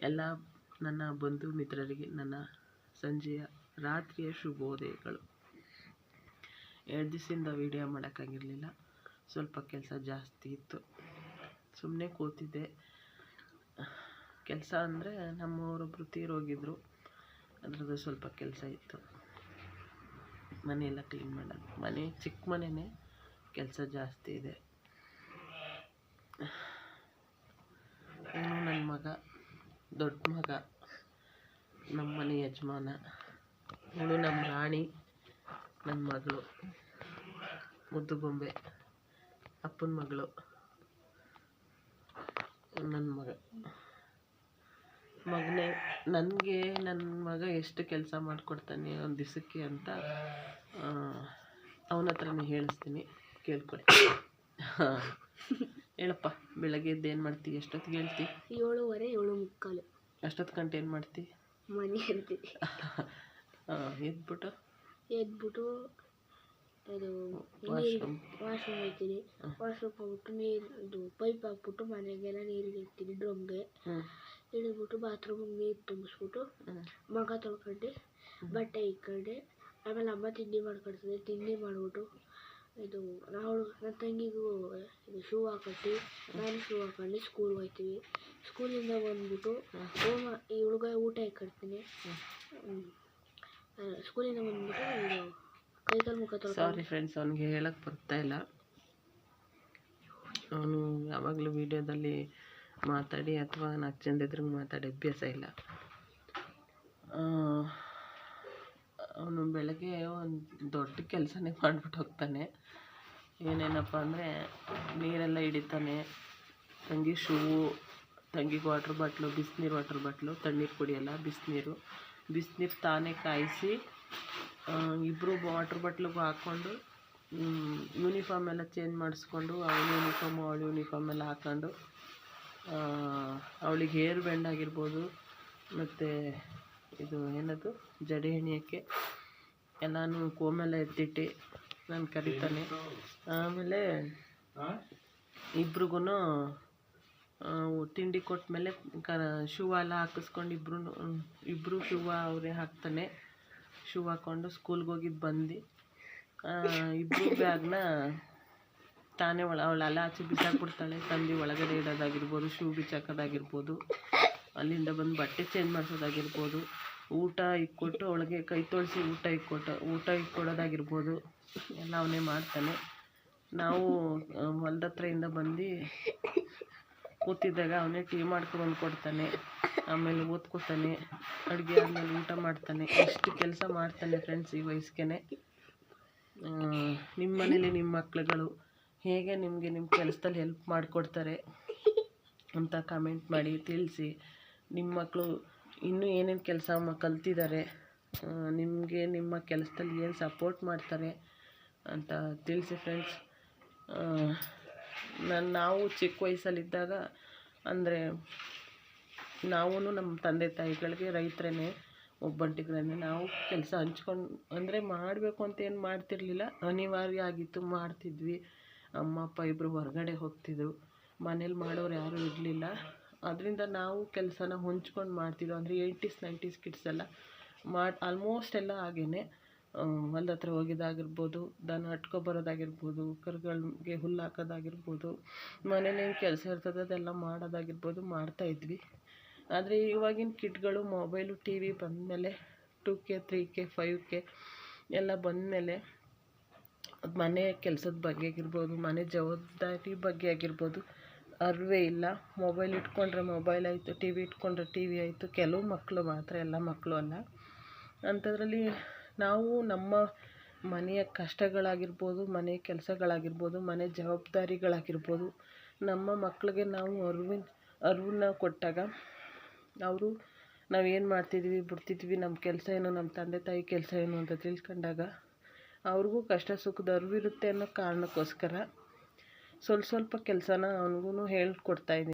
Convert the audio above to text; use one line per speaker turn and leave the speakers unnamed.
ಎಲ್ಲ ನನ್ನ ಬಂಧು ಮಿತ್ರರಿಗೆ ನನ್ನ ಸಂಜೆಯ ರಾತ್ರಿಯ ಶುಭೋದಯಗಳು. 2 ದಿವಸದಿಂದ ವೀಡಿಯೋ ಮಾಡೋಕ್ಕಾಗಿರಲಿಲ್ಲ, ಸ್ವಲ್ಪ ಕೆಲಸ ಜಾಸ್ತಿ ಇತ್ತು. ಸುಮ್ಮನೆ ಕೂತಿದ್ದೆ. ಕೆಲಸ ಅಂದರೆ ನಮ್ಮವರೊಬ್ಬರು ತೀರೋಗಿದ್ರು, ಅದರದ್ದು ಸ್ವಲ್ಪ ಕೆಲಸ ಇತ್ತು. ಮನೆಯೆಲ್ಲ ಕ್ಲೀನ್ ಮಾಡೋದು. ಮನೆ ಚಿಕ್ಕ ಮನೆಯೇ, ಕೆಲಸ ಜಾಸ್ತಿ ಇದೆ. ಇವನು ನನ್ನ ಮಗ, ದೊಡ್ಡ ಮಗ, ನಮ್ಮ ಮನೆ ಯಜಮಾನ. ಇವಳು ನಮ್ಮ ರಾಣಿ, ನನ್ನ ಮಗಳು, ಮುದ್ದು ಬೊಂಬೆ, ಅಪ್ಪನ ಮಗಳು, ನನ್ನ ಮಗನೇ. ನನಗೆ ನನ್ನ ಮಗ ಎಷ್ಟು ಕೆಲಸ ಮಾಡಿಕೊಡ್ತಾನೆ ಒಂದು ದಿವಸಕ್ಕೆ ಅಂತ ಅವನ ಹತ್ರನೇ ಹೇಳಿಸ್ತೀನಿ, ಕೇಳ್ಕೊಳ್ಳಿ. ಹೇಳಪ್ಪ, ಬೆಳಗ್ಗೆ ಎದ್ದು ಏನು ಮಾಡ್ತೀವಿ? ಎಷ್ಟೊತ್ತಿಗೆ ಹೇಳ್ತಿ?
7:15, 7:45.
ಅಷ್ಟೊತ್ತು ಗಂಟೆ ಏನು ಮಾಡ್ತಿ?
ಮನೆ ಇರ್ತೀವಿ.
ಎದ್ಬಿಟ್ಟು
ಅದು
ವಾಶ್ರೂಮ್
ಹೋಗ್ತೀನಿ. ವಾಶ್ರೂಮ್ ಹೋಗ್ಬಿಟ್ಟು ನೀರು ಪೈಪ್ ಹಾಕ್ಬಿಟ್ಟು ಮನೆಗೆಲ್ಲ ನೀರಿಗೆ ಇಡ್ತೀನಿ, ಡ್ರಮ್ಗೆ ಇಳಿದ್ಬಿಟ್ಟು ಬಾತ್ರೂಮಿಗೆ ನೀರು ತುಂಬಿಸ್ಬಿಟ್ಟು ಮಗ ತೊಳ್ಕೊಂಡು ಬಟ್ಟೆ ಇಕ್ಕೊಂಡು, ಆಮೇಲೆ ಅಮ್ಮ ತಿಂಡಿ ಮಾಡ್ಕೊಡ್ತದೆ. ತಿಂಡಿ ಮಾಡಿಬಿಟ್ಟು ನನ್ನ ತಂಗಿಗೂ ಶೂ ಹಾಕಟ್ಟು, ನಾನು ಶೂ ಹಾಕೊಂಡು ಸ್ಕೂಲ್ಗೆ ಹೋಗ್ತೀವಿ. ಸ್ಕೂಲಿಂದ ಬಂದ್ಬಿಟ್ಟು ಇವಳಿಗೆ ಊಟ ಇಕ್ಕೊಡ್ತೀನಿ. ಸ್ಕೂಲಿಂದ ಬಂದ್ಬಿಟ್ಟು ಕೈಕಾಲು ಮುಖ ತೊಳ್ಕೊಂಡು.
ಸಾರಿ ಫ್ರೆಂಡ್ಸ್, ಅವನಿಗೆ ಹೇಳಕ್ಕೆ ಬರ್ತಾಯಿಲ್ಲ. ಅವನು ಯಾವಾಗಲೂ ವೀಡಿಯೋದಲ್ಲಿ ಮಾತಾಡಿ ಅಥವಾ 4 ಜನದ ಎದುರು ಮಾತಾಡಿ ಅಭ್ಯಾಸ ಇಲ್ಲ. ಅವನು ಬೆಳಗ್ಗೆ ಒಂದು ದೊಡ್ಡ ಕೆಲಸನೇ ಮಾಡಿಬಿಟ್ಟು ಹೋಗ್ತಾನೆ. ಏನೇನಪ್ಪ ಅಂದರೆ, ನೀರೆಲ್ಲ ಹಿಡಿತಾನೆ, ತಂಗಿ ಶೂವು, ತಂಗಿಗೆ ವಾಟ್ರ್ ಬಾಟ್ಲು, ಬಿಸಿನೀರು ವಾಟ್ರ್ ಬಾಟ್ಲು, ತಣ್ಣೀರು ಕುಡಿಯಲ್ಲ, ಬಿಸಿನೀರು ತಾನೇ ಕಾಯಿಸಿ ಇಬ್ಬರು ವಾಟ್ರ್ ಬಾಟ್ಲಿಗೂ ಹಾಕ್ಕೊಂಡು ಯೂನಿಫಾರ್ಮ್ ಎಲ್ಲ ಚೇಂಜ್ ಮಾಡಿಸ್ಕೊಂಡು, ಅವಳ ಯೂನಿಫಾರ್ಮ್ ಎಲ್ಲ ಹಾಕ್ಕೊಂಡು, ಅವಳಿಗೆ ಹೇರ್ ಬ್ಯಾಂಡ್ ಆಗಿರ್ಬೋದು ಮತ್ತು ಇದು ಏನದು ಜಡೆ ಎಣಿಯೋಕ್ಕೆ ಎಲ್ಲನೂ ಕೋಮೆಲ್ಲ ಎತ್ತಿಟ್ಟು ನಾನು ಕರಿತಾನೆ. ಆಮೇಲೆ ಇಬ್ರಿಗೂ ತಿಂಡಿ ಕೊಟ್ಟ ಮೇಲೆ ಶೂ ಎಲ್ಲ ಹಾಕಿಸ್ಕೊಂಡು ಇಬ್ಬರು ಶೂ ಅವರೇ ಹಾಕ್ತಾನೆ. ಶೂ ಹಾಕ್ಕೊಂಡು ಸ್ಕೂಲ್ಗೆ ಹೋಗಿದ್ದು ಬಂದು ಇಬ್ಬರು ಬ್ಯಾಗ್ನ ತಾನೇ ಅವಳೆಲ್ಲ ಆಚೆ ಬಿಸಾಕ್ಬಿಡ್ತಾಳೆ. ತಂದು ಒಳಗಡೆ ಇಡೋದಾಗಿರ್ಬೋದು, ಶೂ ಬಿಚ್ಚಾಕೋದಾಗಿರ್ಬೋದು, ಅಲ್ಲಿಂದ ಬಂದು ಬಟ್ಟೆ ಚೇಂಜ್ ಮಾಡಿಸೋದಾಗಿರ್ಬೋದು, ಊಟ ಇಕ್ಕೊಟ್ಟು ಅವಳಿಗೆ ಕೈ ತೊಳೆಸಿ ಊಟ ಇಕ್ಕೊಡೋದಾಗಿರ್ಬೋದು, ಎಲ್ಲ ಅವನೇ ಮಾಡ್ತಾನೆ. ನಾವು ಹೊಲ್ದ ಹತ್ರದಿಂದ ಬಂದು ಕೂತಿದ್ದಾಗ ಅವನೇ ಟೀ ಮಾಡ್ಕೊಂಡು ಕೊಡ್ತಾನೆ. ಆಮೇಲೆ ಓದ್ಕೊತಾನೆ, ಅಡುಗೆ ಆದಮೇಲೆ ಊಟ ಮಾಡ್ತಾನೆ. ಎಷ್ಟು ಕೆಲಸ ಮಾಡ್ತಾನೆ ಫ್ರೆಂಡ್ಸ್ ಈ ವಯಸ್ಸಿಗೆ. ನಿಮ್ಮ ಮನೇಲಿ ನಿಮ್ಮ ಮಕ್ಳುಗಳು ಹೇಗೆ ನಿಮಗೆ ನಿಮ್ಮ ಕೆಲಸದಲ್ಲಿ ಹೆಲ್ಪ್ ಮಾಡಿಕೊಡ್ತಾರೆ ಅಂತ ಕಮೆಂಟ್ ಮಾಡಿ ತಿಳಿಸಿ. ನಿಮ್ಮ ಮಕ್ಕಳು ಇನ್ನೂ ಏನೇನು ಕೆಲಸ ಕಲ್ತಿದ್ದಾರೆ, ನಿಮಗೆ ನಿಮ್ಮ ಕೆಲಸದಲ್ಲಿ ಏನು ಸಪೋರ್ಟ್ ಮಾಡ್ತಾರೆ ಅಂತ ತಿಳಿಸಿ ಫ್ರೆಂಡ್ಸ್. ನಾವು ಚಿಕ್ಕ ವಯಸ್ಸಲ್ಲಿದ್ದಾಗ ಅಂದರೆ ನಾವೂ ನಮ್ಮ ತಂದೆ ತಾಯಿಗಳಿಗೆ ರೈತರೇ, ಒಬ್ಬಂಟಿಗರೇ. ನಾವು ಕೆಲಸ ಹಂಚ್ಕೊಂಡು ಅಂದರೆ ಮಾಡಬೇಕು ಅಂತ ಏನು ಮಾಡ್ತಿರ್ಲಿಲ್ಲ, ಅನಿವಾರ್ಯ ಆಗಿತ್ತು, ಮಾಡ್ತಿದ್ವಿ. ಅಮ್ಮ ಅಪ್ಪ ಇಬ್ಬರು ಹೊರಗಡೆ ಹೋಗ್ತಿದ್ರು, ಮನೇಲಿ ಮಾಡೋರು ಯಾರೂ ಇರಲಿಲ್ಲ. ಅದರಿಂದ ನಾವು ಕೆಲಸನ ಹೊಂಚ್ಕೊಂಡು ಮಾಡ್ತಿದ್ದೋ. ಅಂದರೆ 80s 90s ಕಿಡ್ಸ್ ಎಲ್ಲ ಆಲ್ಮೋಸ್ಟ್ ಎಲ್ಲ ಹಾಗೇ ಹೊಲ್ದ ಹತ್ರ ಹೋಗಿದ್ದಾಗಿರ್ಬೋದು, ದನ ಹಟ್ಕೊಬರೋದಾಗಿರ್ಬೋದು, ಕರುಗಳಿಗೆ ಹುಲ್ಲು ಹಾಕೋದಾಗಿರ್ಬೋದು, ಮನೇಲೇನು ಕೆಲಸ ಇರ್ತದೆ ಅದೆಲ್ಲ ಮಾಡೋದಾಗಿರ್ಬೋದು ಮಾಡ್ತಾಯಿದ್ವಿ. ಆದರೆ ಇವಾಗಿನ ಕಿಡ್ಗಳು ಮೊಬೈಲು ಟಿ ವಿ ಬಂದಮೇಲೆ 2K 3K 5K ಎಲ್ಲ ಬಂದಮೇಲೆ ಮನೆ ಕೆಲಸದ ಬಗ್ಗೆ ಆಗಿರ್ಬೋದು, ಮನೆ ಜವಾಬ್ದಾರಿ ಬಗ್ಗೆ ಆಗಿರ್ಬೋದು ಅರಿವೇ ಇಲ್ಲ. ಮೊಬೈಲ್ ಇಟ್ಕೊಂಡ್ರೆ ಮೊಬೈಲ್ ಆಯಿತು, ಟಿ ವಿ ಇಟ್ಕೊಂಡ್ರೆ ಟಿ ವಿ ಆಯಿತು. ಕೆಲವು ಮಕ್ಕಳು ಮಾತ್ರ, ಎಲ್ಲ ಮಕ್ಕಳು ಅಲ್ಲ. ಅಂಥದ್ರಲ್ಲಿ ನಾವು ನಮ್ಮ ಮನೆಯ ಕಷ್ಟಗಳಾಗಿರ್ಬೋದು, ಮನೆ ಕೆಲಸಗಳಾಗಿರ್ಬೋದು, ಮನೆ ಜವಾಬ್ದಾರಿಗಳಾಗಿರ್ಬೋದು, ನಮ್ಮ ಮಕ್ಕಳಿಗೆ ನಾವು ಅರಿವನ್ನ ಕೊಟ್ಟಾಗ ಅವರು ನಾವೇನು ಮಾಡ್ತಿದ್ವಿ ಬಿಡ್ತಿದ್ವಿ, ನಮ್ಮ ಕೆಲಸ ಏನು, ನಮ್ಮ ತಂದೆ ತಾಯಿ ಕೆಲಸ ಏನು ಅಂತ ತಿಳ್ಕೊಂಡಾಗ ಅವ್ರಿಗೂ ಕಷ್ಟ ಸುಖದ ಅರಿವಿರುತ್ತೆ ಅನ್ನೋ ಕಾರಣಕ್ಕೋಸ್ಕರ ಸ್ವಲ್ಪ ಕೆಲಸನ ಅವ್ನಿಗೂ ಹೇಳ್ಕೊಡ್ತಾಯಿದ್ದೀನಿ.